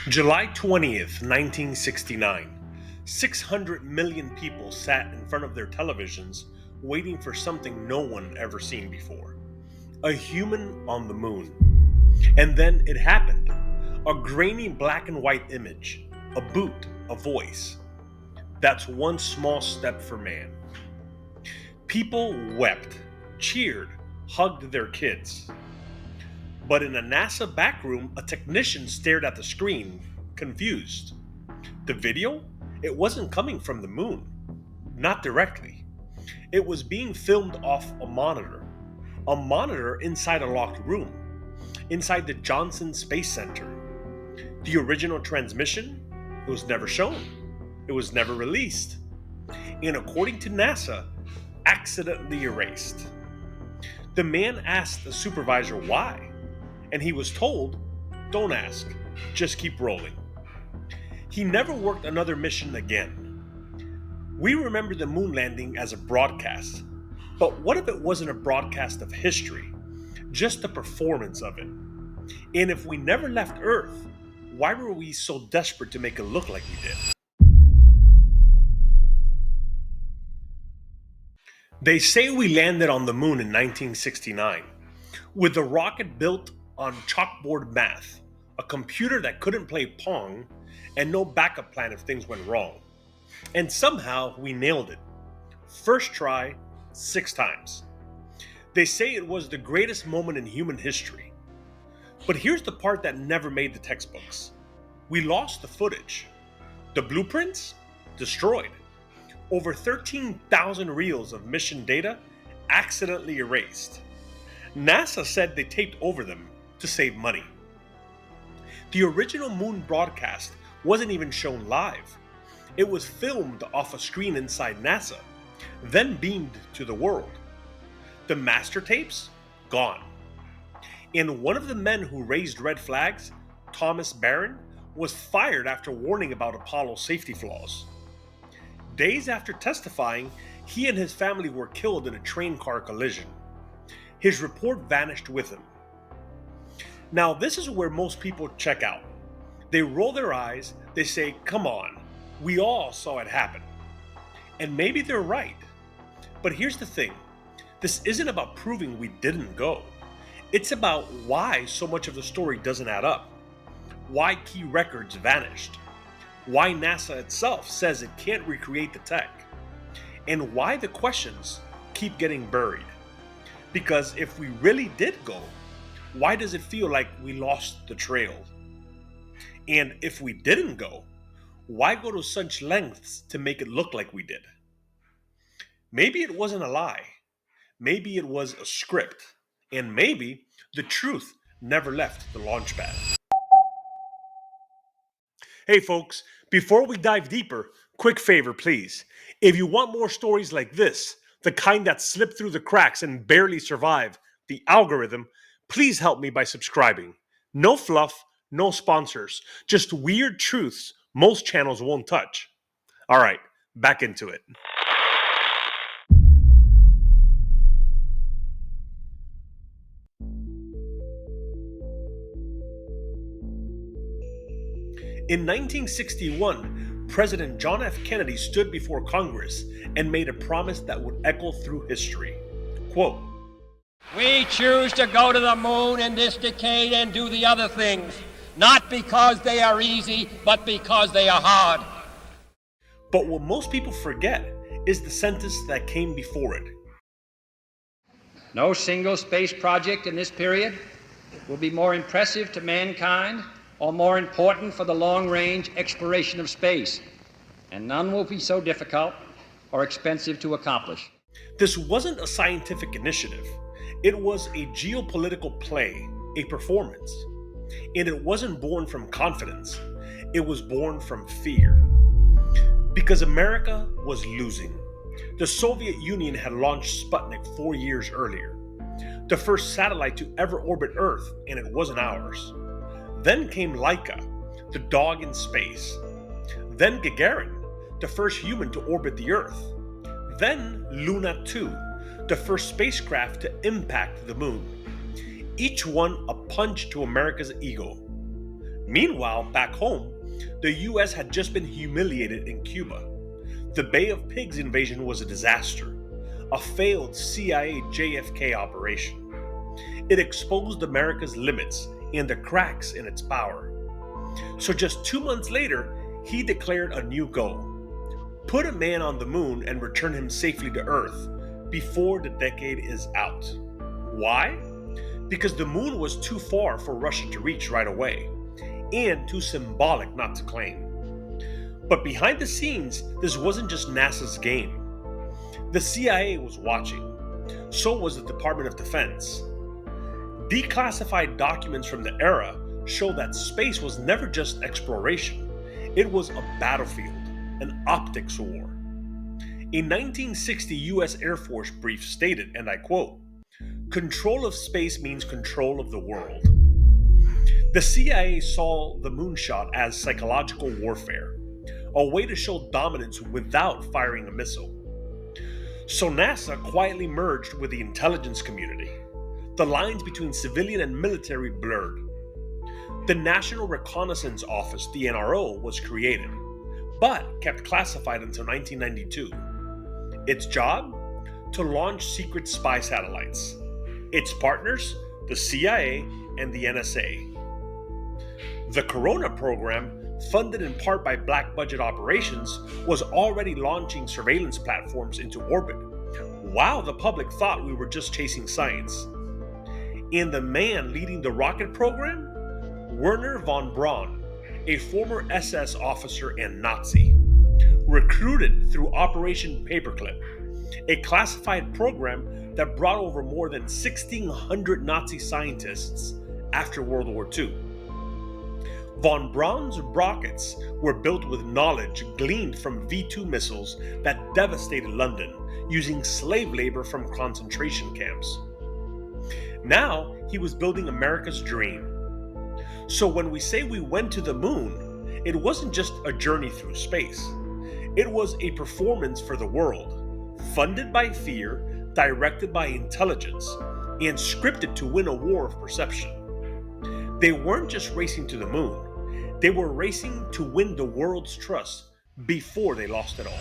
July 20th, 1969. 600 million people sat in front of their televisions waiting for something no one ever seen before. A human on the moon. And then it happened. A grainy black and white image. A boot. A voice. That's one small step for man. People wept, cheered, hugged their kids. But in a NASA backroom, a technician stared at the screen, confused. The video? It wasn't coming from the moon. Not directly. It was being filmed off a monitor. A monitor inside a locked room. Inside the Johnston Space Center. The original transmission? It was never shown. It was never released. And according to NASA, accidentally erased. The man asked the supervisor why. And he was told, don't ask, just keep rolling. He never worked another mission again. We remember the moon landing as a broadcast, but what if it wasn't a broadcast of history, just a performance of it? And if we never left Earth, why were we so desperate to make it look like we did? They say we landed on the moon in 1969, with the rocket built on chalkboard math, a computer that couldn't play Pong, and no backup plan if things went wrong. And somehow we nailed it. First try, 6 times. They say it was the greatest moment in human history. But here's the part that never made the textbooks. We lost the footage. The blueprints? Destroyed. Over 13,000 reels of mission data accidentally erased. NASA said they taped over them to save money. The original moon broadcast wasn't even shown live. It was filmed off a screen inside NASA, then beamed to the world. The master tapes? Gone. And one of the men who raised red flags, Thomas Barron, was fired after warning about Apollo's safety flaws. Days after testifying, he and his family were killed in a train car collision. His report vanished with him. Now, this is where most people check out. They roll their eyes, they say, come on, we all saw it happen. And maybe they're right. But here's the thing. This isn't about proving we didn't go. It's about why so much of the story doesn't add up. Why key records vanished. Why NASA itself says it can't recreate the tech. And why the questions keep getting buried. Because if we really did go, why does it feel like we lost the trail? And if we didn't go, why go to such lengths to make it look like we did? Maybe it wasn't a lie. Maybe it was a script. And maybe the truth never left the launch pad. Hey folks, before we dive deeper, quick favor please. If you want more stories like this, the kind that slip through the cracks and barely survive the algorithm, please help me by subscribing. No fluff, no sponsors, just weird truths most channels won't touch. All right, back into it. In 1961, President John F. Kennedy stood before Congress and made a promise that would echo through history. Quote, "We choose to go to the moon in this decade and do the other things, not because they are easy, but because they are hard." But what most people forget is the sentence that came before it. No single space project in this period will be more impressive to mankind or more important for the long-range exploration of space, and none will be so difficult or expensive to accomplish. This wasn't a scientific initiative. It was a geopolitical play, a performance. And it wasn't born from confidence. It was born from fear. Because America was losing. The Soviet Union had launched Sputnik 4 years earlier. The first satellite to ever orbit Earth, and it wasn't ours. Then came Laika, the dog in space. Then Gagarin, the first human to orbit the Earth. Then Luna 2, the first spacecraft to impact the moon. Each one a punch to America's ego. Meanwhile, back home, the US had just been humiliated in Cuba. The Bay of Pigs invasion was a disaster, a failed CIA JFK operation. It exposed America's limits and the cracks in its power. So just 2 months later, he declared a new goal: put a man on the moon and return him safely to Earth before the decade is out. Why? Because the moon was too far for Russia to reach right away, and too symbolic not to claim. But behind the scenes, this wasn't just NASA's game. The CIA was watching. So was the Department of Defense. Declassified documents from the era show that space was never just exploration. It was a battlefield, an optics war. A 1960 US Air Force brief stated, and I quote, "Control of space means control of the world." The CIA saw the moonshot as psychological warfare, a way to show dominance without firing a missile. So NASA quietly merged with the intelligence community. The lines between civilian and military blurred. The National Reconnaissance Office, the NRO, was created, but kept classified until 1992. Its job? To launch secret spy satellites. Its partners? The CIA and the NSA. The Corona program, funded in part by black budget operations, was already launching surveillance platforms into orbit, while the public thought we were just chasing science. And the man leading the rocket program? Wernher von Braun, a former SS officer and Nazi, recruited through Operation Paperclip, a classified program that brought over more than 1,600 Nazi scientists after World War II. Von Braun's rockets were built with knowledge gleaned from V-2 missiles that devastated London, using slave labor from concentration camps. Now, he was building America's dream. So when we say we went to the moon, it wasn't just a journey through space. It was a performance for the world, funded by fear, directed by intelligence, and scripted to win a war of perception. They weren't just racing to the moon. They were racing to win the world's trust before they lost it all.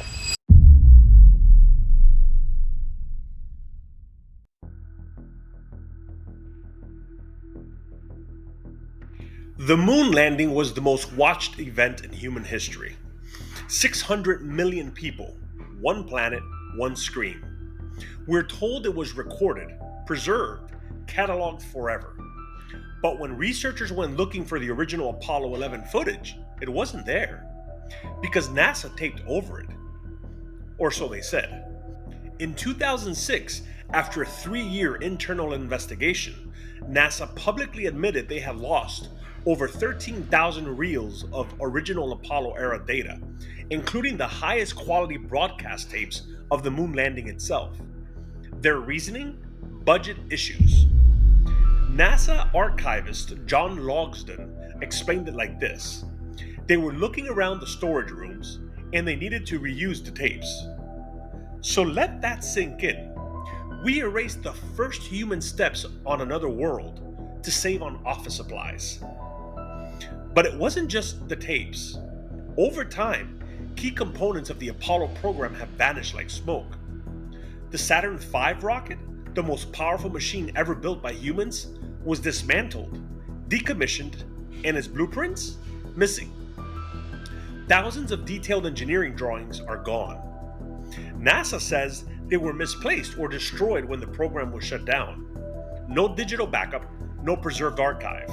The moon landing was the most watched event in human history. 600 million people, one planet, one screen. We're told it was recorded, preserved, cataloged forever. But when researchers went looking for the original Apollo 11 footage, it wasn't there, because NASA taped over it. Or so they said. In 2006, after a 3-year internal investigation, NASA publicly admitted they had lost over 13,000 reels of original Apollo-era data, including the highest quality broadcast tapes of the moon landing itself. Their reasoning? Budget issues. NASA archivist John Logsdon explained it like this. They were looking around the storage rooms, and they needed to reuse the tapes. So let that sink in. We erased the first human steps on another world to save on office supplies. But it wasn't just the tapes. Over time, key components of the Apollo program have vanished like smoke. The Saturn V rocket, the most powerful machine ever built by humans, was dismantled, decommissioned, and its blueprints missing. Thousands of detailed engineering drawings are gone. NASA says they were misplaced or destroyed when the program was shut down. No digital backup, no preserved archive.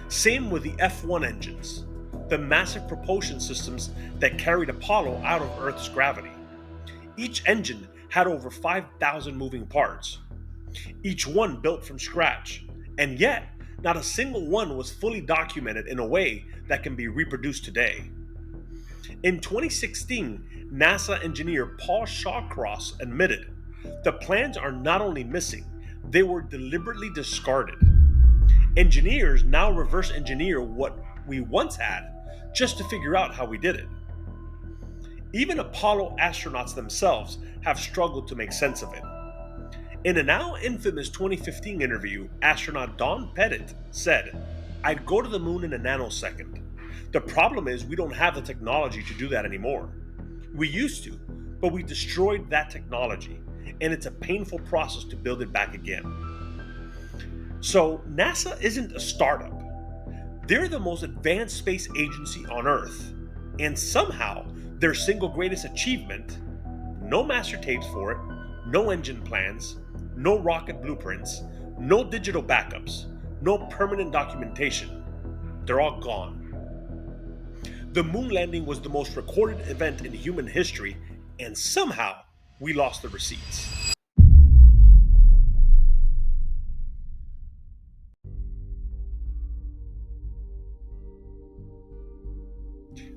Same with the F-1 engines, the massive propulsion systems that carried Apollo out of Earth's gravity. Each engine had over 5,000 moving parts, each one built from scratch, and yet not a single one was fully documented in a way that can be reproduced today. In 2016, NASA engineer Paul Shawcross admitted the plans are not only missing, they were deliberately discarded. Engineers now reverse engineer what we once had just to figure out how we did it. Even Apollo astronauts themselves have struggled to make sense of it. In a now infamous 2015 interview, astronaut Don Pettit said, I'd go to the moon in a nanosecond. The problem is we don't have the technology to do that anymore. We used to, but we destroyed that technology, and it's a painful process to build it back again. So NASA isn't a startup. They're the most advanced space agency on Earth, and somehow their single greatest achievement, no master tapes for it, no engine plans, no rocket blueprints, no digital backups, no permanent documentation. They're all gone. The moon landing was the most recorded event in human history, and somehow we lost the receipts.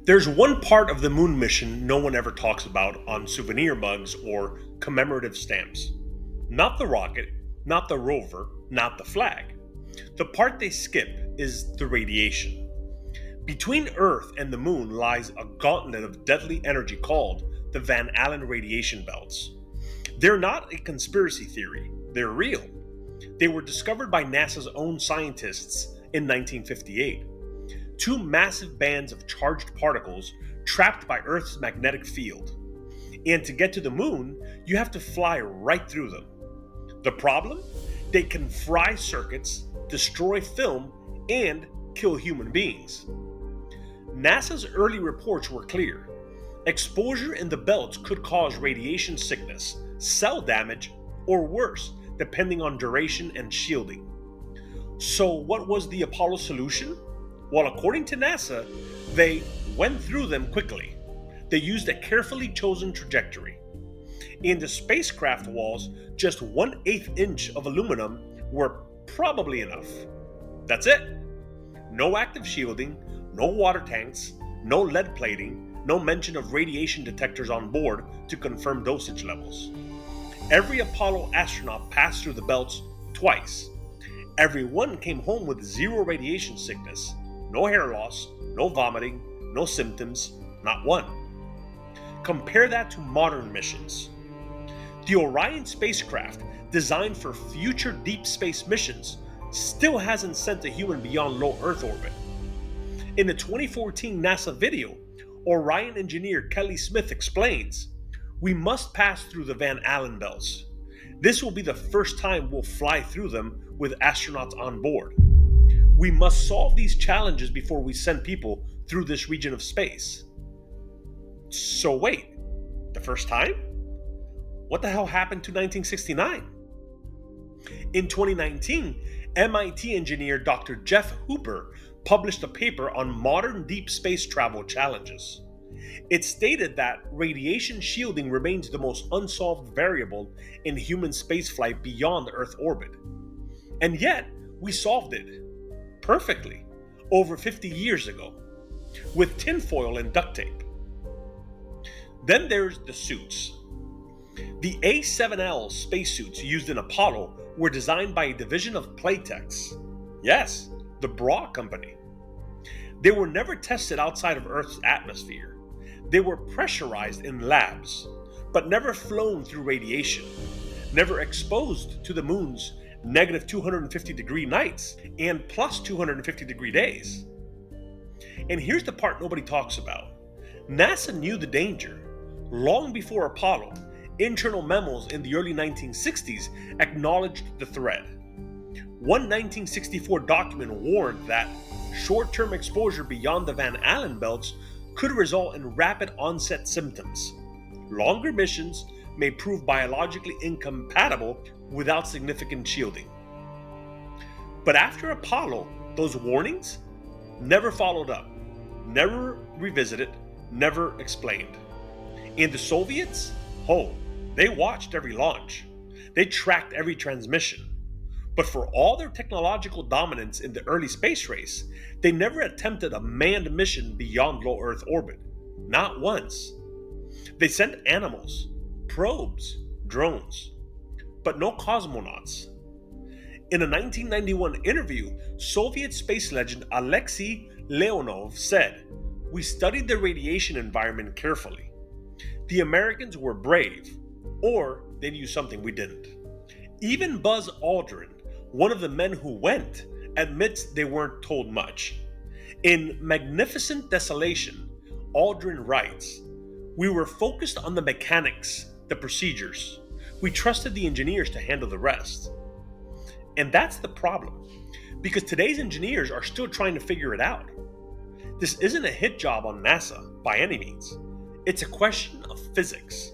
There's one part of the moon mission no one ever talks about on souvenir mugs or commemorative stamps. Not the rocket, not the rover, not the flag. The part they skip is the radiation. Between Earth and the moon lies a gauntlet of deadly energy called the Van Allen radiation belts. They're not a conspiracy theory, they're real. They were discovered by NASA's own scientists in 1958. Two massive bands of charged particles trapped by Earth's magnetic field. And to get to the moon, you have to fly right through them. The problem? They can fry circuits, destroy film, and kill human beings. NASA's early reports were clear. Exposure in the belts could cause radiation sickness, cell damage, or worse, depending on duration and shielding. So what was the Apollo solution? Well, according to NASA, they went through them quickly. They used a carefully chosen trajectory. In the spacecraft walls, just 1/8 inch of aluminum were probably enough. That's it. No active shielding, no water tanks, no lead plating, no mention of radiation detectors on board to confirm dosage levels. Every Apollo astronaut passed through the belts twice. Everyone came home with zero radiation sickness, no hair loss, no vomiting, no symptoms, not one. Compare that to modern missions. The Orion spacecraft, designed for future deep space missions, still hasn't sent a human beyond low Earth orbit. In the 2014 NASA video, Orion engineer Kelly Smith explains, "We must pass through the Van Allen belts. This will be the first time we'll fly through them with astronauts on board. We must solve these challenges before we send people through this region of space." So wait, the first time? What the hell happened to 1969? In 2019, MIT engineer Dr. Jeff Hooper published a paper on modern deep space travel challenges. It stated that radiation shielding remains the most unsolved variable in human spaceflight beyond Earth orbit. And yet, we solved it perfectly over 50 years ago with tinfoil and duct tape. Then there's the suits. The A7L spacesuits used in Apollo were designed by a division of Playtex. Yes, the Braun company. They were never tested outside of Earth's atmosphere. They were pressurized in labs, but never flown through radiation, never exposed to the moon's negative 250 degree nights and plus 250 degree days. And here's the part nobody talks about. NASA knew the danger. Long before Apollo, internal memos in the early 1960s acknowledged the threat. One 1964 document warned that short-term exposure beyond the Van Allen belts could result in rapid onset symptoms. Longer missions may prove biologically incompatible without significant shielding. But after Apollo, those warnings never followed up, never revisited, never explained. And the Soviets? Oh, they watched every launch. They tracked every transmission. But for all their technological dominance in the early space race, they never attempted a manned mission beyond low Earth orbit. Not once. They sent animals, probes, drones, but no cosmonauts. In a 1991 interview, Soviet space legend Alexei Leonov said, "We studied the radiation environment carefully. The Americans were brave, or they knew something we didn't." Even Buzz Aldrin, one of the men who went, admits they weren't told much. In Magnificent Desolation, Aldrin writes, "We were focused on the mechanics, the procedures. We trusted the engineers to handle the rest." And that's the problem, because today's engineers are still trying to figure it out. This isn't a hit job on NASA by any means. It's a question of physics.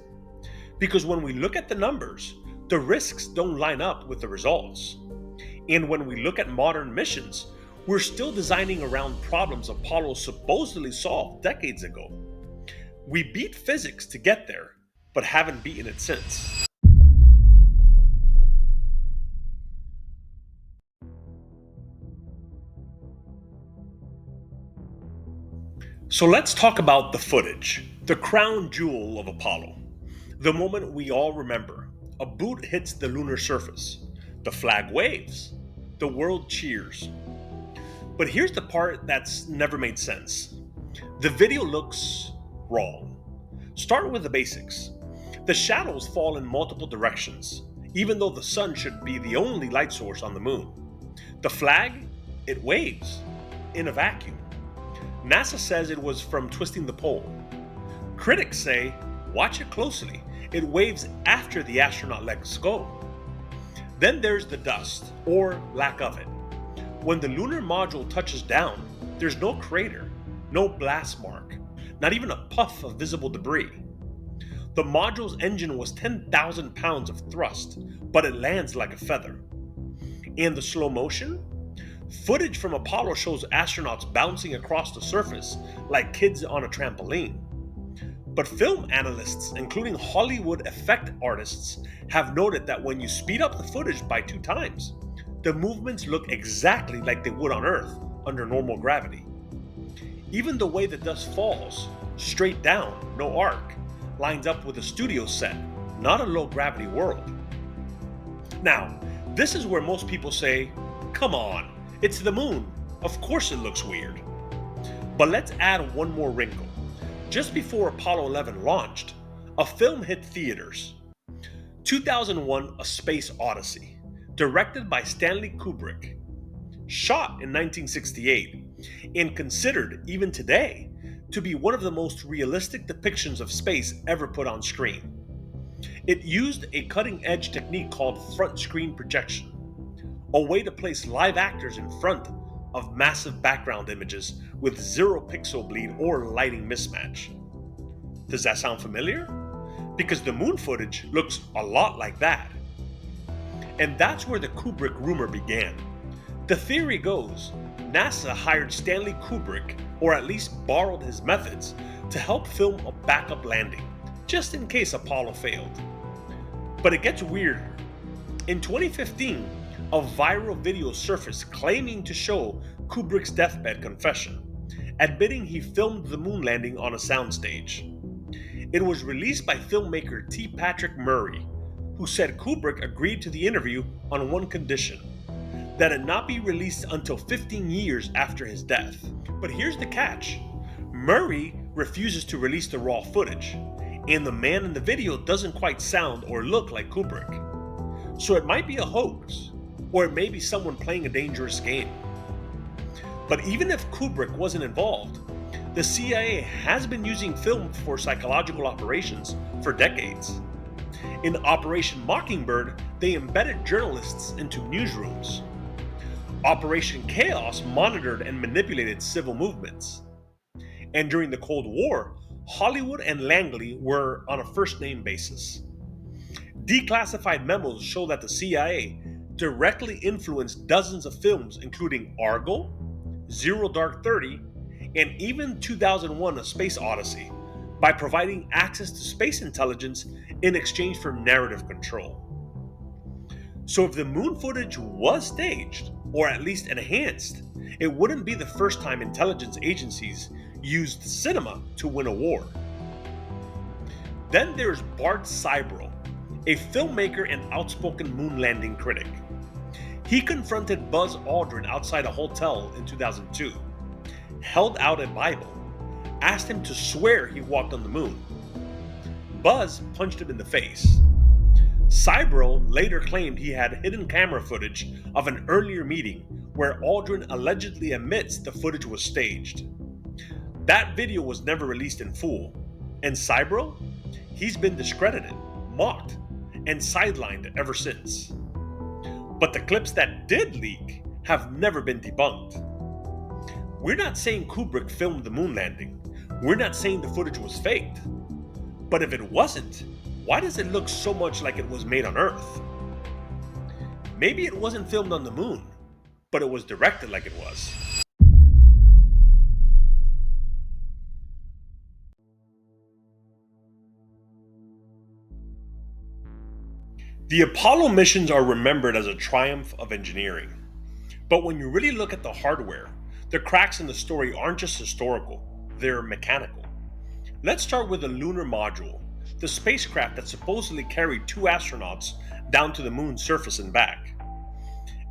Because when we look at the numbers, the risks don't line up with the results. And when we look at modern missions, we're still designing around problems Apollo supposedly solved decades ago. We beat physics to get there, but haven't beaten it since. So let's talk about the footage, the crown jewel of Apollo. The moment we all remember. A boot hits the lunar surface. The flag waves. The world cheers. But here's the part that's never made sense. The video looks wrong. Start with the basics. The shadows fall in multiple directions, even though the sun should be the only light source on the moon. The flag, it waves in a vacuum. NASA says it was from twisting the pole. Critics say, watch it closely. It waves after the astronaut lets go. Then there's the dust, or lack of it. When the lunar module touches down, there's no crater, no blast mark, not even a puff of visible debris. The module's engine was 10,000 pounds of thrust, but it lands like a feather. And the slow motion? Footage from Apollo shows astronauts bouncing across the surface like kids on a trampoline. But film analysts, including Hollywood effect artists, have noted that when you speed up the footage by 2 times, the movements look exactly like they would on Earth under normal gravity. Even the way the dust falls, straight down, no arc, lines up with a studio set, not a low-gravity world. Now, this is where most people say, come on, it's the moon, of course it looks weird. But let's add one more wrinkle. Just before Apollo 11 launched, a film hit theaters. 2001: A Space Odyssey, directed by Stanley Kubrick. Shot in 1968, and considered, even today, to be one of the most realistic depictions of space ever put on screen. It used a cutting-edge technique called front screen projection, a way to place live actors in front of massive background images with 0 pixel bleed or lighting mismatch. Does that sound familiar? Because the moon footage looks a lot like that. And that's where the Kubrick rumor began. The theory goes, NASA hired Stanley Kubrick, or at least borrowed his methods, to help film a backup landing, just in case Apollo failed. But it gets weirder. In 2015, a viral video surfaced claiming to show Kubrick's deathbed confession, admitting he filmed the moon landing on a soundstage. It was released by filmmaker T. Patrick Murray, who said Kubrick agreed to the interview on one condition, that it not be released until 15 years after his death. But here's the catch. Murray refuses to release the raw footage, and the man in the video doesn't quite sound or look like Kubrick. So it might be a hoax, or it may be someone playing a dangerous game. But even if Kubrick wasn't involved, the CIA has been using film for psychological operations for decades. In Operation Mockingbird, they embedded journalists into newsrooms. Operation Chaos monitored and manipulated civil movements. And during the Cold War, Hollywood and Langley were on a first-name basis. Declassified memos show that the CIA directly influenced dozens of films including Argo, Zero Dark 30, and even 2001: A Space Odyssey, by providing access to space intelligence in exchange for narrative control. So if the moon footage was staged, or at least enhanced, it wouldn't be the first time intelligence agencies used cinema to win a war. Then there's Bart Sibrel, a filmmaker and outspoken moon landing critic. He confronted Buzz Aldrin outside a hotel in 2002, held out a Bible, asked him to swear he walked on the moon. Buzz punched him in the face. Sibrel later claimed he had hidden camera footage of an earlier meeting where Aldrin allegedly admits the footage was staged. That video was never released in full, and Sibrel, he's been discredited, mocked, and sidelined ever since. But the clips that did leak have never been debunked. We're not saying Kubrick filmed the moon landing. We're not saying the footage was faked. But if it wasn't, why does it look so much like it was made on Earth? Maybe it wasn't filmed on the moon, but it was directed like it was. The Apollo missions are remembered as a triumph of engineering. But when you really look at the hardware, the cracks in the story aren't just historical, they're mechanical. Let's start with the Lunar module, the spacecraft that supposedly carried 2 astronauts down to the moon's surface and back.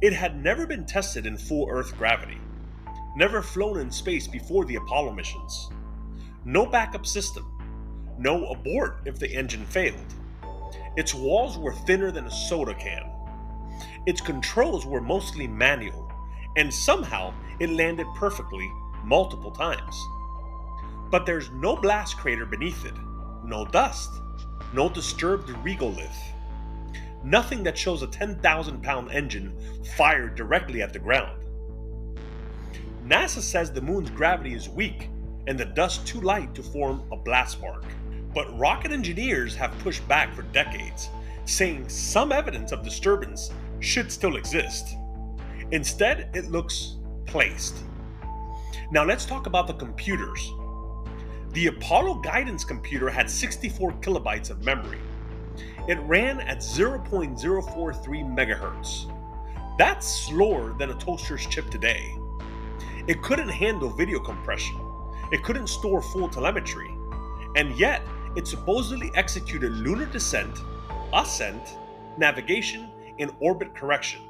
It had never been tested in full Earth gravity, never flown in space before the Apollo missions. No backup system, no abort if the engine failed. Its walls were thinner than a soda can. Its controls were mostly manual, and somehow it landed perfectly multiple times. But there's no blast crater beneath it, no dust, no disturbed regolith, nothing that shows a 10,000-pound engine fired directly at the ground. NASA says the moon's gravity is weak and the dust too light to form a blast spark. But rocket engineers have pushed back for decades, saying some evidence of disturbance should still exist. Instead, it looks placed. Now let's talk about the computers. The Apollo guidance computer had 64 kilobytes of memory. It ran at 0.043 megahertz. That's slower than a toaster's chip today. It couldn't handle video compression. It couldn't store full telemetry. And yet, it supposedly executed lunar descent, ascent, navigation, and orbit correction.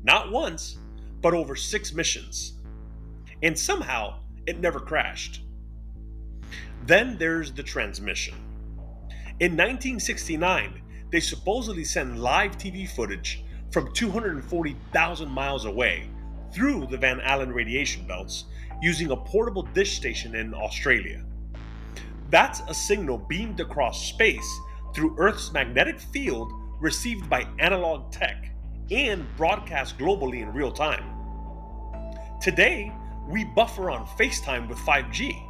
Not once, but over 6 missions. And somehow, it never crashed. Then there's the transmission. In 1969, they supposedly sent live TV footage from 240,000 miles away through the Van Allen radiation belts using a portable dish station in Australia. That's a signal beamed across space through Earth's magnetic field received by analog tech and broadcast globally in real time. Today, we buffer on FaceTime with 5G.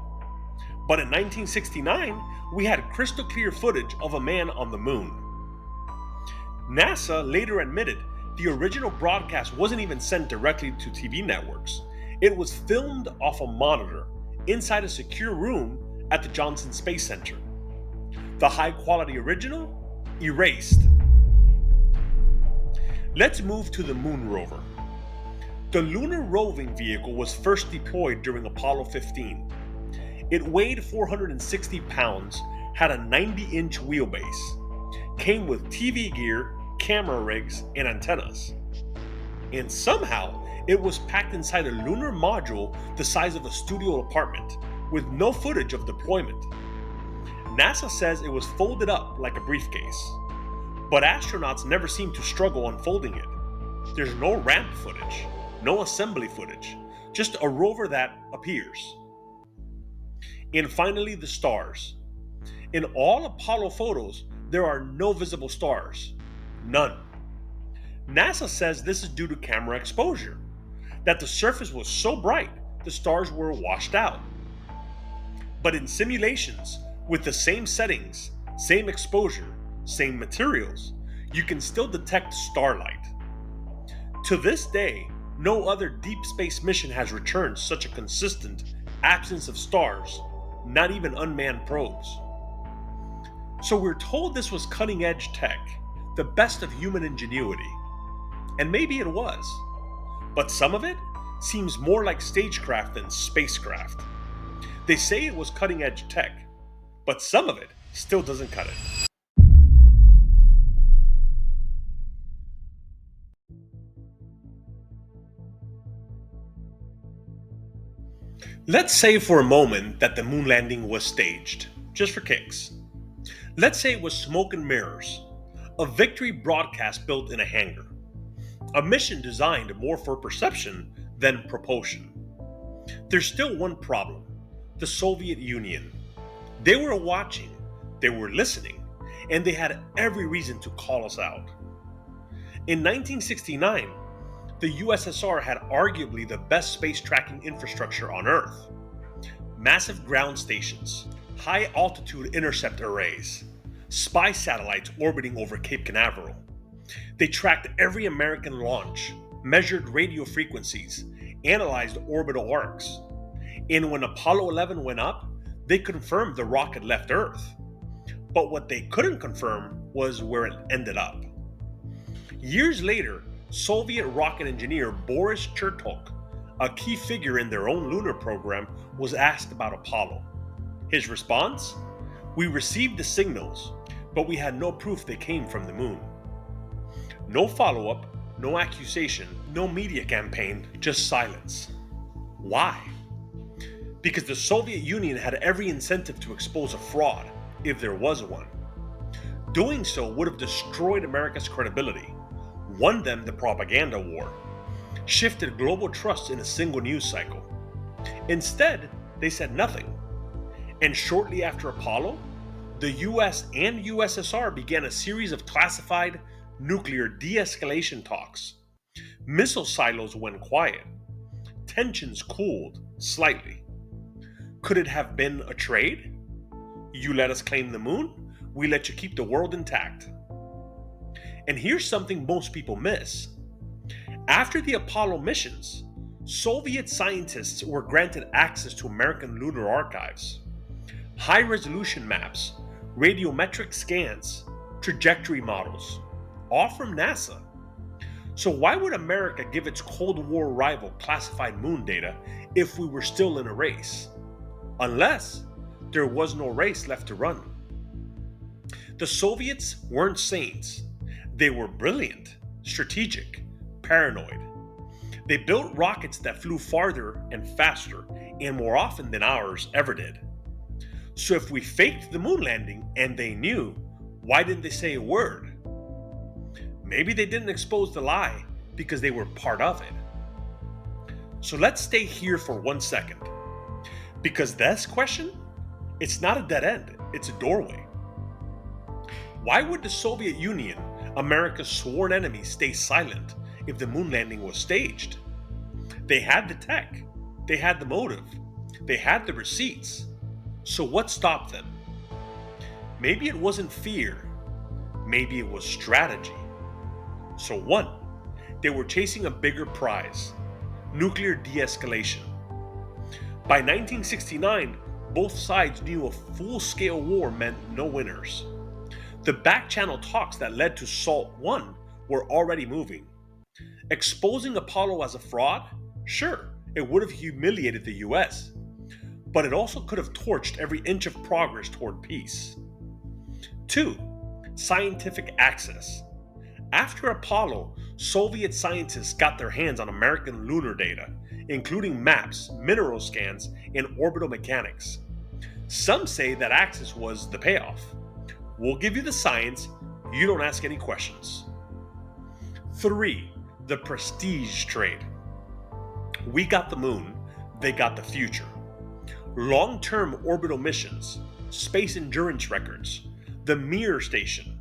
But in 1969, we had crystal clear footage of a man on the moon. NASA later admitted the original broadcast wasn't even sent directly to TV networks. It was filmed off a monitor inside a secure room at the Johnston Space Center. The high-quality original? Erased. Let's move to the Moon Rover. The lunar roving vehicle was first deployed during Apollo 15. It weighed 460 pounds, had a 90-inch wheelbase, came with TV gear, camera rigs, and antennas. And somehow, it was packed inside a lunar module the size of a studio apartment, with no footage of deployment. NASA says it was folded up like a briefcase, but astronauts never seem to struggle unfolding it. There's no ramp footage, no assembly footage, just a rover that appears. And finally, the stars. In all Apollo photos, there are no visible stars. None. NASA says this is due to camera exposure, that the surface was so bright the stars were washed out. But in simulations, with the same settings, same exposure, same materials, you can still detect starlight. To this day, no other deep space mission has returned such a consistent absence of stars, not even unmanned probes. So we're told this was cutting-edge tech, the best of human ingenuity. And maybe it was. But some of it seems more like stagecraft than spacecraft. They say it was cutting-edge tech, but some of it still doesn't cut it. Let's say for a moment that the moon landing was staged, just for kicks. Let's say it was smoke and mirrors, a victory broadcast built in a hangar. A mission designed more for perception than propulsion. There's still one problem: the Soviet Union. They were watching, they were listening, and they had every reason to call us out. In 1969, the USSR had arguably the best space tracking infrastructure on Earth. Massive ground stations, high altitude intercept arrays, spy satellites orbiting over Cape Canaveral. They tracked every American launch, measured radio frequencies, analyzed orbital arcs. And when Apollo 11 went up, they confirmed the rocket left Earth. But what they couldn't confirm was where it ended up. Years later, Soviet rocket engineer Boris Chertok, a key figure in their own lunar program, was asked about Apollo. His response? "We received the signals, but we had no proof they came from the moon." No follow-up, no accusation, no media campaign, just silence. Why? Because the Soviet Union had every incentive to expose a fraud, if there was one. Doing so would have destroyed America's credibility, won them the propaganda war, shifted global trust in a single news cycle. Instead, they said nothing. And shortly after Apollo, the US and USSR began a series of classified nuclear de-escalation talks. Missile silos went quiet. Tensions cooled slightly. Could it have been a trade? You let us claim the moon, we let you keep the world intact. And here's something most people miss. After the Apollo missions, Soviet scientists were granted access to American lunar archives. High-resolution maps, radiometric scans, trajectory models, all from NASA. So why would America give its Cold War rival classified moon data if we were still in a race? Unless there was no race left to run. The Soviets weren't saints. They were brilliant, strategic, paranoid. They built rockets that flew farther and faster, and more often than ours ever did. So if we faked the moon landing and they knew, why didn't they say a word? Maybe they didn't expose the lie because they were part of it. So let's stay here for 1 second. Because this question, it's not a dead end, it's a doorway. Why would the Soviet Union, America's sworn enemy, stay silent if the moon landing was staged? They had the tech, they had the motive, they had the receipts. So what stopped them? Maybe it wasn't fear, maybe it was strategy. So 1, they were chasing a bigger prize, nuclear de-escalation. By 1969, both sides knew a full-scale war meant no winners. The back-channel talks that led to SALT I were already moving. Exposing Apollo as a fraud? Sure, it would have humiliated the US, but it also could have torched every inch of progress toward peace. 2, scientific access. After Apollo, Soviet scientists got their hands on American lunar data, including maps, mineral scans, and orbital mechanics. Some say that access was the payoff. We'll give you the science, you don't ask any questions. 3, the prestige trade. We got the moon, they got the future. Long-term orbital missions, space endurance records, the Mir station.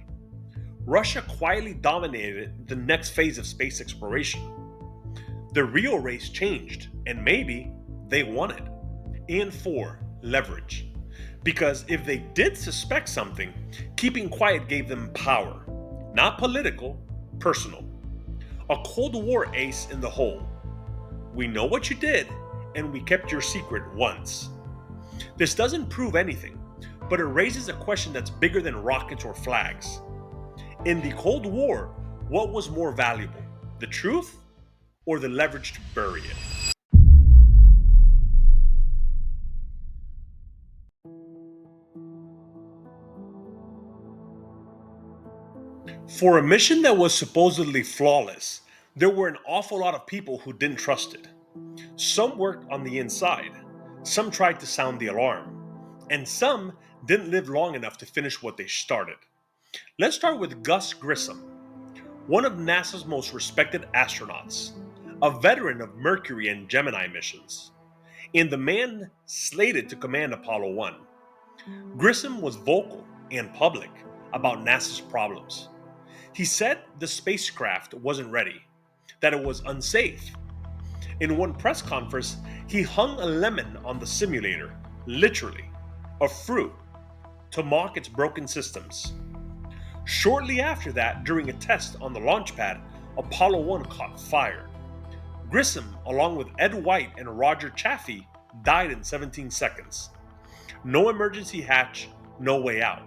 Russia quietly dominated the next phase of space exploration. The real race changed, and maybe they won it. And 4, leverage. Because if they did suspect something, keeping quiet gave them power. Not political, personal. A Cold War ace in the hole. We know what you did, and we kept your secret once. This doesn't prove anything, but it raises a question that's bigger than rockets or flags. In the Cold War, what was more valuable, the truth or the leverage to bury it? For a mission that was supposedly flawless, there were an awful lot of people who didn't trust it. Some worked on the inside, some tried to sound the alarm, and some didn't live long enough to finish what they started. Let's start with Gus Grissom. one of NASA's most respected astronauts, a veteran of Mercury and Gemini missions, and the man slated to command Apollo 1. Grissom was vocal and public about NASA's problems. He said the spacecraft wasn't ready, that it was unsafe. In one press conference, he hung a lemon on the simulator, literally, a fruit, to mock its broken systems. Shortly after that, during a test on the launch pad, Apollo 1 caught fire. Grissom, along with Ed White and Roger Chaffee, died in 17 seconds. No emergency hatch, no way out.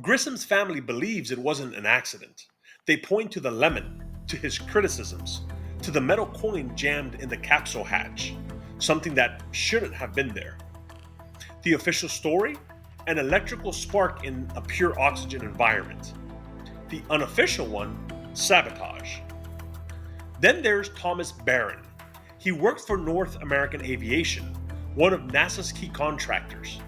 Grissom's family believes it wasn't an accident. They point to the lemon, to his criticisms, to the metal coin jammed in the capsule hatch, something that shouldn't have been there. The official story? An electrical spark in a pure oxygen environment. The unofficial one? Sabotage. Then there's Thomas Barron. He worked for North American Aviation, one of NASA's key contractors.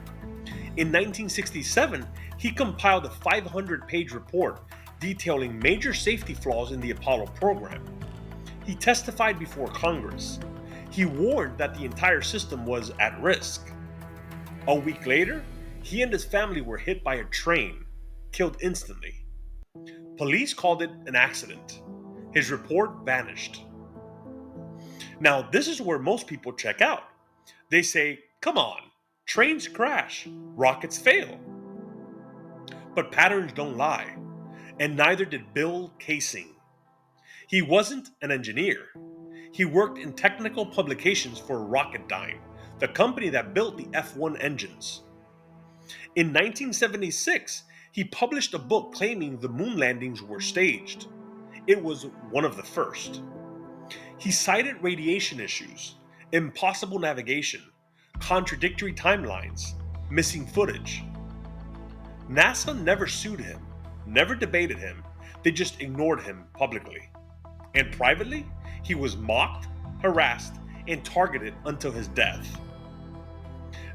In 1967, he compiled a 500-page report detailing major safety flaws in the Apollo program. He testified before Congress. He warned that the entire system was at risk. A week later, he and his family were hit by a train, killed instantly. Police called it an accident. His report vanished. Now, this is where most people check out. They say, come on, trains crash, rockets fail. But patterns don't lie, and neither did Bill Kaysing. He wasn't an engineer. He worked in technical publications for Rocketdyne, the company that built the F-1 engines. In 1976, he published a book claiming the moon landings were staged. It was one of the first. He cited radiation issues, impossible navigation, contradictory timelines, missing footage. NASA never sued him, never debated him, they just ignored him publicly. And privately, he was mocked, harassed, and targeted until his death.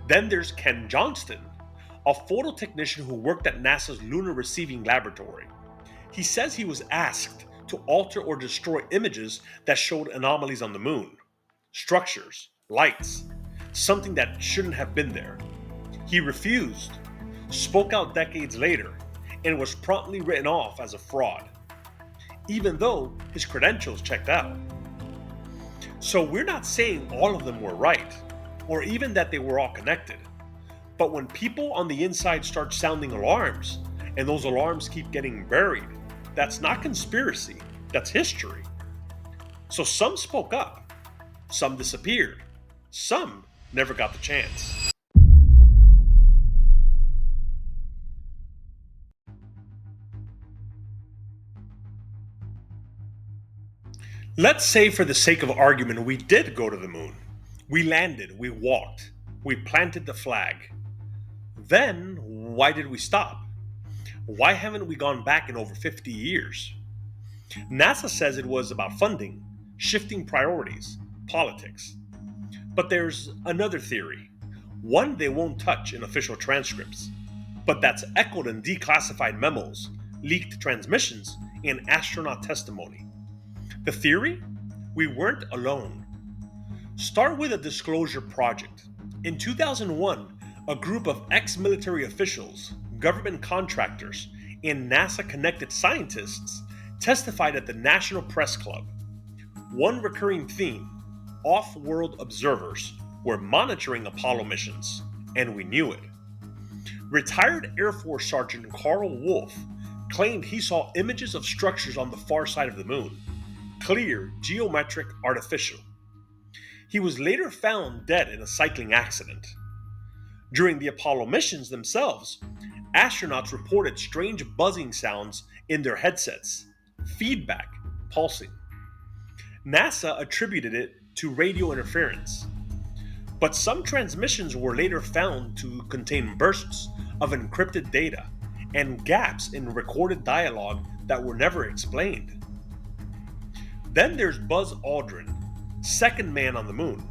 Then there's Ken Johnston, a photo technician who worked at NASA's Lunar Receiving Laboratory. He says he was asked to alter or destroy images that showed anomalies on the moon, structures, lights, something that shouldn't have been there. He refused, spoke out decades later, and was promptly written off as a fraud, even though his credentials checked out. So we're not saying all of them were right, or even that they were all connected. But when people on the inside start sounding alarms, and those alarms keep getting buried, that's not conspiracy, that's history. So some spoke up, some disappeared, some never got the chance. Let's say for the sake of argument we did go to the moon. We landed, we walked, we planted the flag. Then, why did we stop? Why haven't we gone back in over 50 years? NASA says it was about funding, shifting priorities, politics. But there's another theory, one they won't touch in official transcripts, but that's echoed in declassified memos, leaked transmissions, and astronaut testimony. The theory? We weren't alone. Start with a disclosure project. In 2001, a group of ex-military officials, government contractors, and NASA-connected scientists testified at the National Press Club. One recurring theme, off-world observers were monitoring Apollo missions, and we knew it. Retired Air Force Sergeant Carl Wolf claimed he saw images of structures on the far side of the moon, clear, geometric, artificial. He was later found dead in a cycling accident. During the Apollo missions themselves, astronauts reported strange buzzing sounds in their headsets, feedback, pulsing. NASA attributed it to radio interference. But some transmissions were later found to contain bursts of encrypted data and gaps in recorded dialogue that were never explained. Then there's Buzz Aldrin, second man on the moon.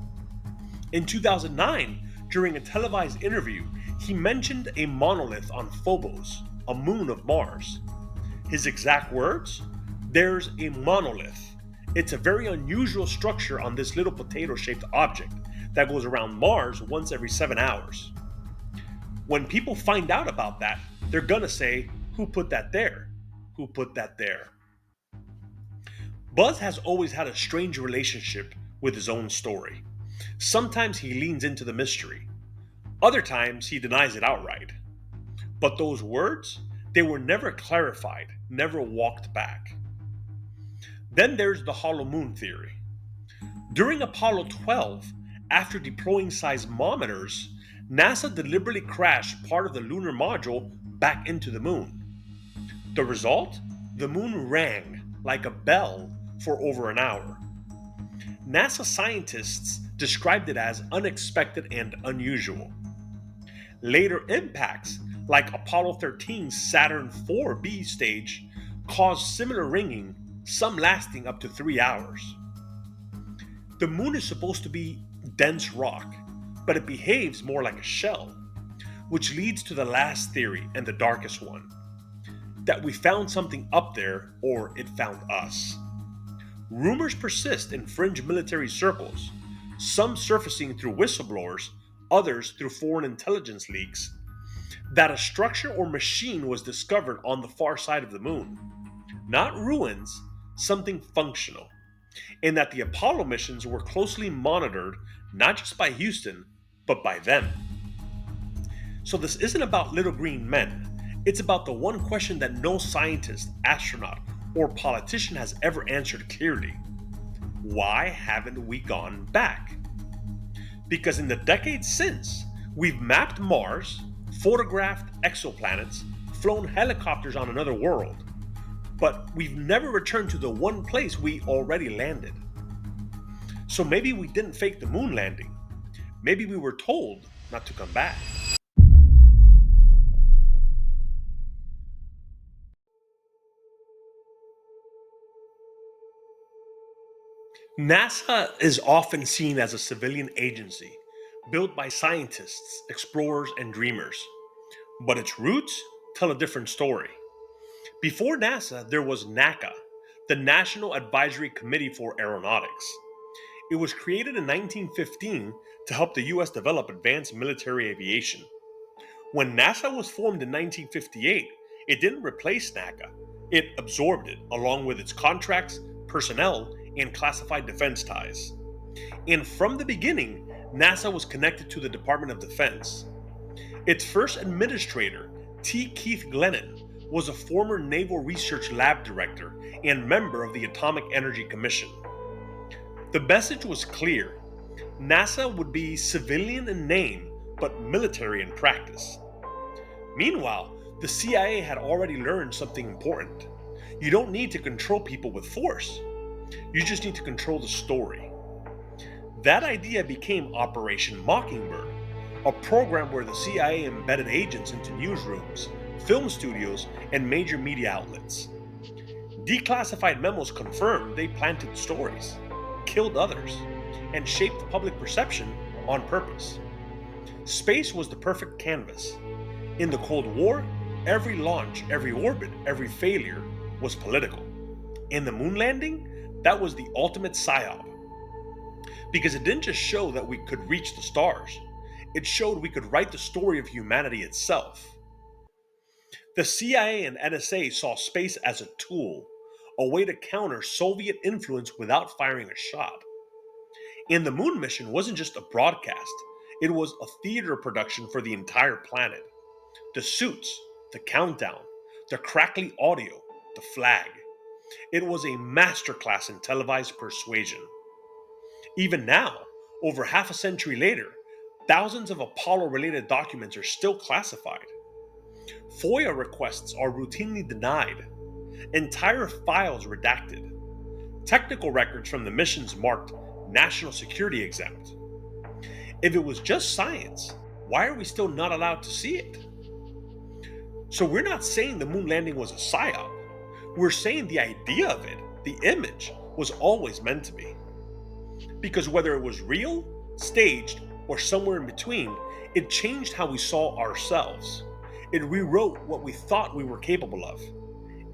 In 2009, during a televised interview, he mentioned a monolith on Phobos, a moon of Mars. His exact words? There's a monolith. It's a very unusual structure on this little potato-shaped object that goes around Mars once every 7 hours. When people find out about that, they're gonna say, who put that there? Who put that there? Buzz has always had a strange relationship with his own story. Sometimes he leans into the mystery. Other times he denies it outright. But those words, they were never clarified, never walked back. Then there's the hollow moon theory. During Apollo 12, after deploying seismometers, NASA deliberately crashed part of the lunar module back into the moon. The result? The moon rang like a bell for over an hour. NASA scientists described it as unexpected and unusual. Later impacts, like Apollo 13's Saturn IV stage, caused similar ringing, some lasting up to 3 hours. The moon is supposed to be dense rock, but it behaves more like a shell, which leads to the last theory and the darkest one, that we found something up there or it found us. Rumors persist in fringe military circles, some surfacing through whistleblowers, others through foreign intelligence leaks, that a structure or machine was discovered on the far side of the moon. Not ruins, something functional. And that the Apollo missions were closely monitored, not just by Houston, but by them. So this isn't about little green men. It's about the one question that no scientist, astronaut, or politician has ever answered clearly. Why haven't we gone back? Because in the decades since, we've mapped Mars, photographed exoplanets, flown helicopters on another world, but we've never returned to the one place we already landed. So maybe we didn't fake the moon landing. Maybe we were told not to come back. NASA is often seen as a civilian agency, built by scientists, explorers, and dreamers. But its roots tell a different story. Before NASA, there was NACA, the National Advisory Committee for Aeronautics. It was created in 1915 to help the US develop advanced military aviation. When NASA was formed in 1958, it didn't replace NACA. It absorbed it, along with its contracts, personnel, and classified defense ties. And from the beginning, NASA was connected to the Department of Defense. Its first administrator, T. Keith Glennon, was a former Naval Research Lab director and member of the Atomic Energy Commission. The message was clear. NASA would be civilian in name, but military in practice. Meanwhile, the CIA had already learned something important. You don't need to control people with force. You just need to control the story. That idea became Operation Mockingbird, a program where the CIA embedded agents into newsrooms, film studios, and major media outlets. Declassified memos confirmed they planted stories, killed others, and shaped public perception on purpose. Space was the perfect canvas. In the Cold War, every launch, every orbit, every failure was political. In the moon landing, that was the ultimate psyop. Because it didn't just show that we could reach the stars, it showed we could write the story of humanity itself. The CIA and NSA saw space as a tool, a way to counter Soviet influence without firing a shot. And the moon mission wasn't just a broadcast, it was a theater production for the entire planet. The suits, the countdown, the crackly audio, the flag. It was a masterclass in televised persuasion. Even now, over half a century later, thousands of Apollo-related documents are still classified. FOIA requests are routinely denied, entire files redacted, technical records from the missions marked national security exempt. If it was just science, why are we still not allowed to see it? So we're not saying the moon landing was a psyop. We're saying the idea of it, the image, was always meant to be. Because whether it was real, staged, or somewhere in between, it changed how we saw ourselves. It rewrote what we thought we were capable of.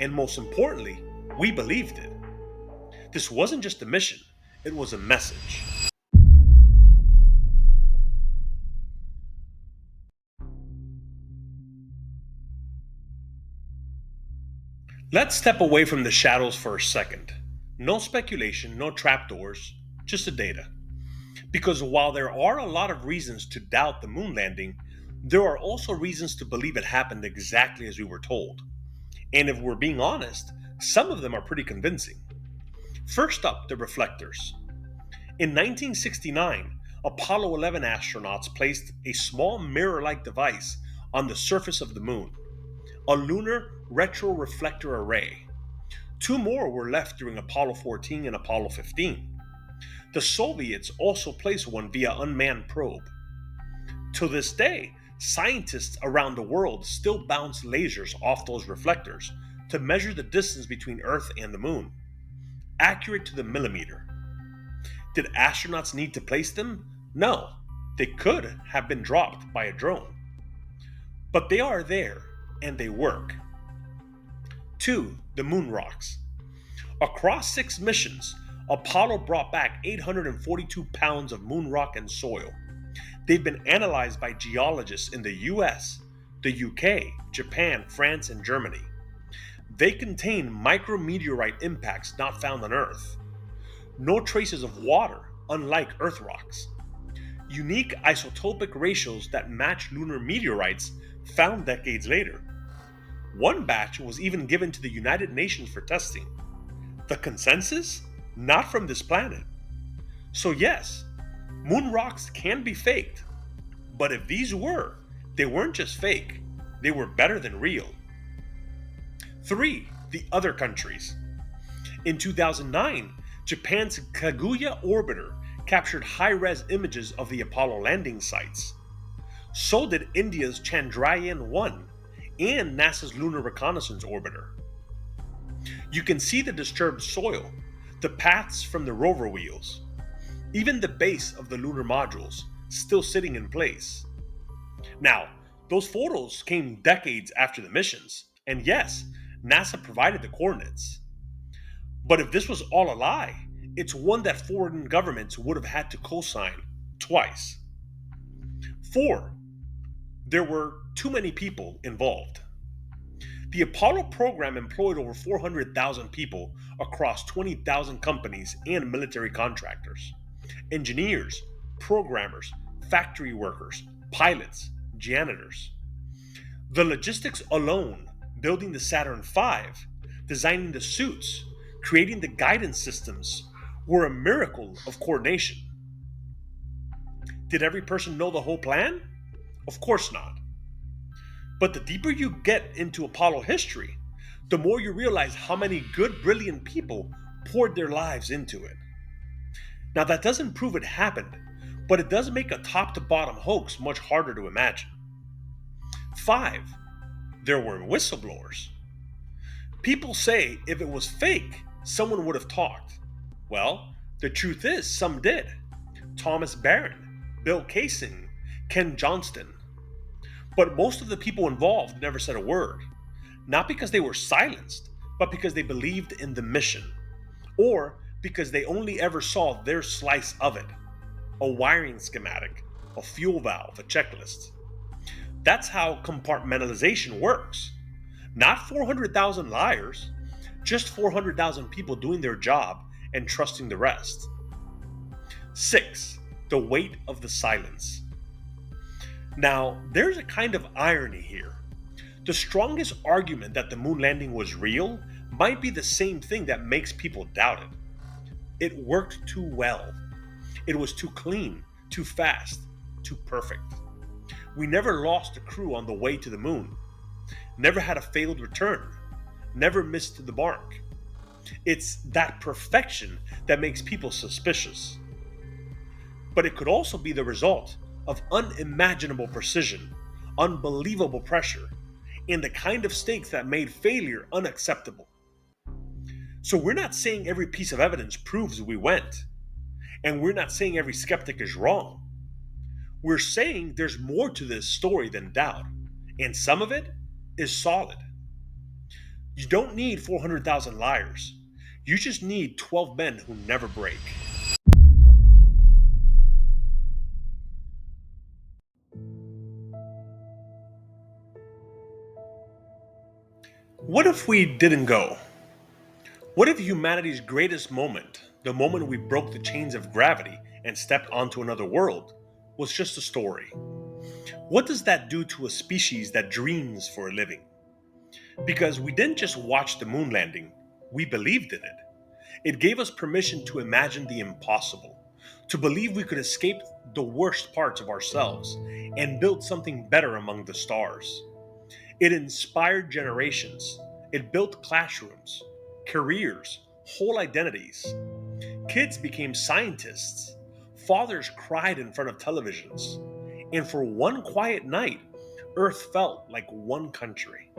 And most importantly, we believed it. This wasn't just a mission, it was a message. Let's step away from the shadows for a second. No speculation, no trapdoors, just the data. Because while there are a lot of reasons to doubt the moon landing, there are also reasons to believe it happened exactly as we were told. And if we're being honest, some of them are pretty convincing. First up, the reflectors. In 1969, Apollo 11 astronauts placed a small mirror-like device on the surface of the moon, a lunar retroreflector array. Two more were left during Apollo 14 and Apollo 15. The Soviets also placed one via unmanned probe. To this day, scientists around the world still bounce lasers off those reflectors to measure the distance between Earth and the moon, accurate to the millimeter. Did astronauts need to place them? No, they could have been dropped by a drone. But they are there, and they work. 2. The moon rocks. Across 6 missions, Apollo brought back 842 pounds of moon rock and soil. They've been analyzed by geologists in the US, the UK, Japan, France, and Germany. They contain micrometeorite impacts not found on Earth. No traces of water, unlike Earth rocks. Unique isotopic ratios that match lunar meteorites found decades later. One batch was even given to the United Nations for testing. The consensus? Not from this planet. So yes, moon rocks can be faked. But if these were, they weren't just fake, they were better than real. 3. The other countries. In 2009, Japan's Kaguya orbiter captured high-res images of the Apollo landing sites. So did India's Chandrayaan-1 and NASA's Lunar Reconnaissance Orbiter. You can see the disturbed soil, the paths from the rover wheels, even the base of the lunar modules still sitting in place. Now, those photos came decades after the missions, and yes, NASA provided the coordinates. But if this was all a lie, it's one that foreign governments would have had to co-sign twice. 4. There were too many people involved. The Apollo program employed over 400,000 people across 20,000 companies and military contractors. Engineers, programmers, factory workers, pilots, janitors. The logistics alone, building the Saturn V, designing the suits, creating the guidance systems, were a miracle of coordination. Did every person know the whole plan? Of course not. But the deeper you get into Apollo history, the more you realize how many good, brilliant people poured their lives into it. Now, that doesn't prove it happened, but it does make a top-to-bottom hoax much harder to imagine. 5. There were whistleblowers. People say if it was fake, someone would have talked. Well, the truth is, some did. Thomas Barron, Bill Kaysing, Ken Johnston. But most of the people involved never said a word. Not because they were silenced, but because they believed in the mission. Or because they only ever saw their slice of it. A wiring schematic, a fuel valve, a checklist. That's how compartmentalization works. Not 400,000 liars, just 400,000 people doing their job and trusting the rest. 6. The weight of the silence. Now, there's a kind of irony here. The strongest argument that the moon landing was real might be the same thing that makes people doubt it. It worked too well. It was too clean, too fast, too perfect. We never lost a crew on the way to the moon. Never had a failed return. Never missed the mark. It's that perfection that makes people suspicious. But it could also be the result of unimaginable precision, unbelievable pressure, and the kind of stakes that made failure unacceptable. So we're not saying every piece of evidence proves we went, and we're not saying every skeptic is wrong. We're saying there's more to this story than doubt, and some of it is solid. You don't need 400,000 liars. You just need 12 men who never break. What if we didn't go? What if humanity's greatest moment, the moment we broke the chains of gravity and stepped onto another world, was just a story? What does that do to a species that dreams for a living? Because we didn't just watch the moon landing, we believed in it. It gave us permission to imagine the impossible, to believe we could escape the worst parts of ourselves and build something better among the stars. It inspired generations. It built classrooms, careers, whole identities. Kids became scientists. Fathers cried in front of televisions. And for one quiet night, Earth felt like one country.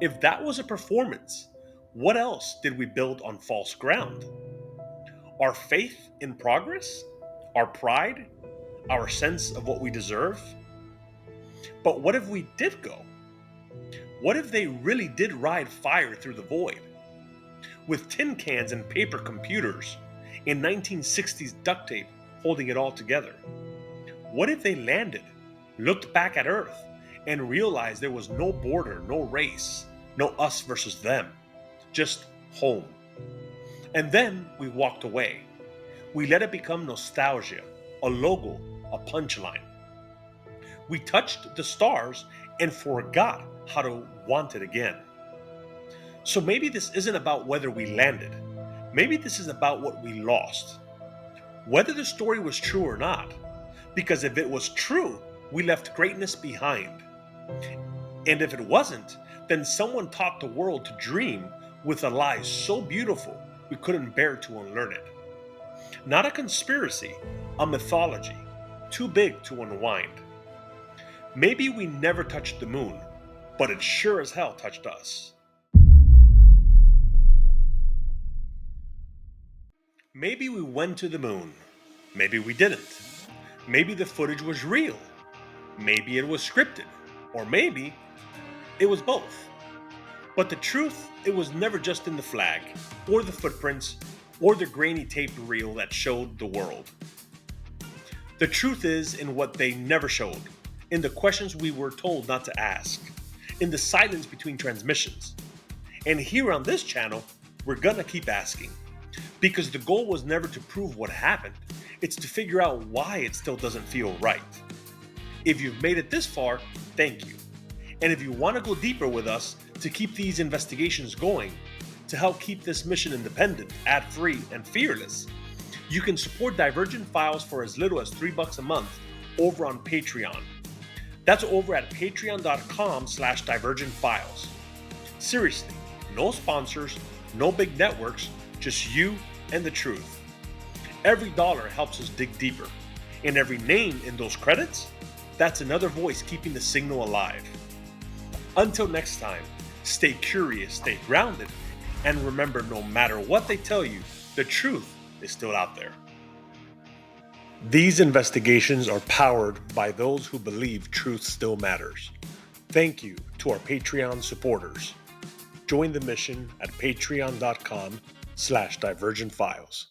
If that was a performance, what else did we build on false ground? Our faith in progress? Our pride? Our sense of what we deserve? But what if we did go? What if they really did ride fire through the void? With tin cans and paper computers, in 1960s duct tape holding it all together? What if they landed, looked back at Earth, and realized there was no border, no race, no us versus them, just home? And then we walked away. We let it become nostalgia, a logo, a punchline. We touched the stars and forgot how to want it again. So maybe this isn't about whether we landed. Maybe this is about what we lost. Whether the story was true or not. Because if it was true, we left greatness behind. And if it wasn't, then someone taught the world to dream with a lie so beautiful we couldn't bear to unlearn it. Not a conspiracy, a mythology, too big to unwind. Maybe we never touched the moon, but it sure as hell touched us. Maybe we went to the moon. Maybe we didn't. Maybe the footage was real. Maybe it was scripted. Or maybe it was both. But the truth, it was never just in the flag, or the footprints, or the grainy tape reel that showed the world. The truth is in what they never showed, in the questions we were told not to ask, in the silence between transmissions. And here on this channel, we're gonna keep asking. Because the goal was never to prove what happened, it's to figure out why it still doesn't feel right. If you've made it this far, thank you. And if you want to go deeper with us to keep these investigations going, to help keep this mission independent, ad-free, and fearless, you can support Divergent Files for as little as $3 a month over on Patreon. That's over at patreon.com/divergentfiles. Seriously, no sponsors, no big networks, just you and the truth. Every dollar helps us dig deeper, and every name in those credits, that's another voice keeping the signal alive. Until next time, stay curious, stay grounded, and remember, no matter what they tell you, the truth is still out there. These investigations are powered by those who believe truth still matters. Thank you to our Patreon supporters. Join the mission at patreon.com/divergentfiles.